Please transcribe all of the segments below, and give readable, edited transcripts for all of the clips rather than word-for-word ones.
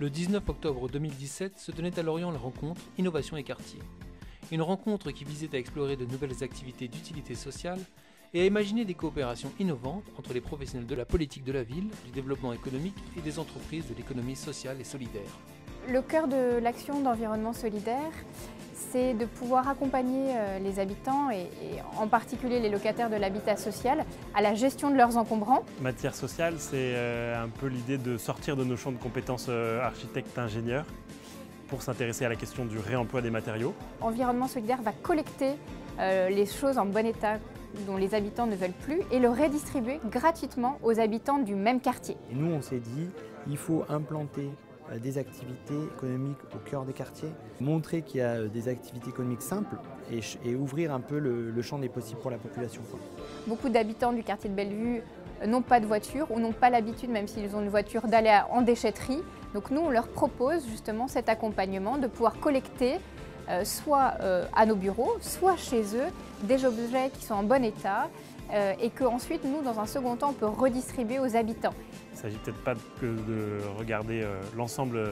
Le 19 octobre 2017 se tenait à Lorient la rencontre Innovation et Quartier. Une rencontre qui visait à explorer de nouvelles activités d'utilité sociale et à imaginer des coopérations innovantes entre les professionnels de la politique de la ville, du développement économique et des entreprises de l'économie sociale et solidaire. Le cœur de l'action d'environnement solidaire, c'est de pouvoir accompagner les habitants et en particulier les locataires de l'habitat social à la gestion de leurs encombrants. Matière sociale, c'est un peu l'idée de sortir de nos champs de compétences architectes-ingénieurs pour s'intéresser à la question du réemploi des matériaux. Environnement solidaire va collecter les choses en bon état dont les habitants ne veulent plus et le redistribuer gratuitement aux habitants du même quartier. Et nous, on s'est dit, il faut implanter des activités économiques au cœur des quartiers, montrer qu'il y a des activités économiques simples et ouvrir un peu le champ des possibles pour la population. Beaucoup d'habitants du quartier de Bellevue n'ont pas de voiture ou n'ont pas l'habitude, même s'ils ont une voiture, d'aller en déchetterie. Donc nous, on leur propose justement cet accompagnement de pouvoir collecter soit à nos bureaux, soit chez eux, des objets qui sont en bon état et qu'ensuite, nous, dans un second temps, on peut redistribuer aux habitants. Il ne s'agit peut-être pas que de regarder l'ensemble,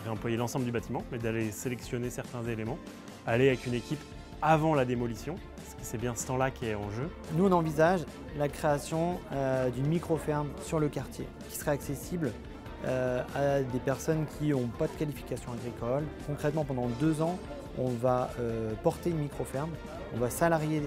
réemployer l'ensemble du bâtiment, mais d'aller sélectionner certains éléments, aller avec une équipe avant la démolition, parce que c'est bien ce temps-là qui est en jeu. Nous, on envisage la création d'une micro-ferme sur le quartier, qui serait accessible à des personnes qui n'ont pas de qualification agricole. Concrètement, pendant 2 ans, on va porter une micro-ferme, on va salarier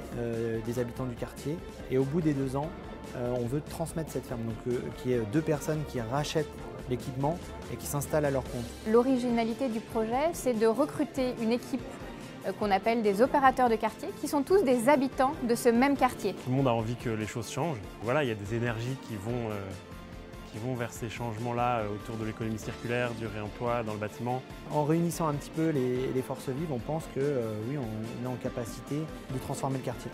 des habitants du quartier et au bout des 2 ans, on veut transmettre cette ferme, donc qui est 2 personnes qui rachètent l'équipement et qui s'installent à leur compte. L'originalité du projet, c'est de recruter une équipe qu'on appelle des opérateurs de quartier, qui sont tous des habitants de ce même quartier. Tout le monde a envie que les choses changent. Voilà, il y a des énergies qui vont vers ces changements-là autour de l'économie circulaire, du réemploi dans le bâtiment. En réunissant un petit peu les forces vives, on pense que oui, on est en capacité de transformer le quartier.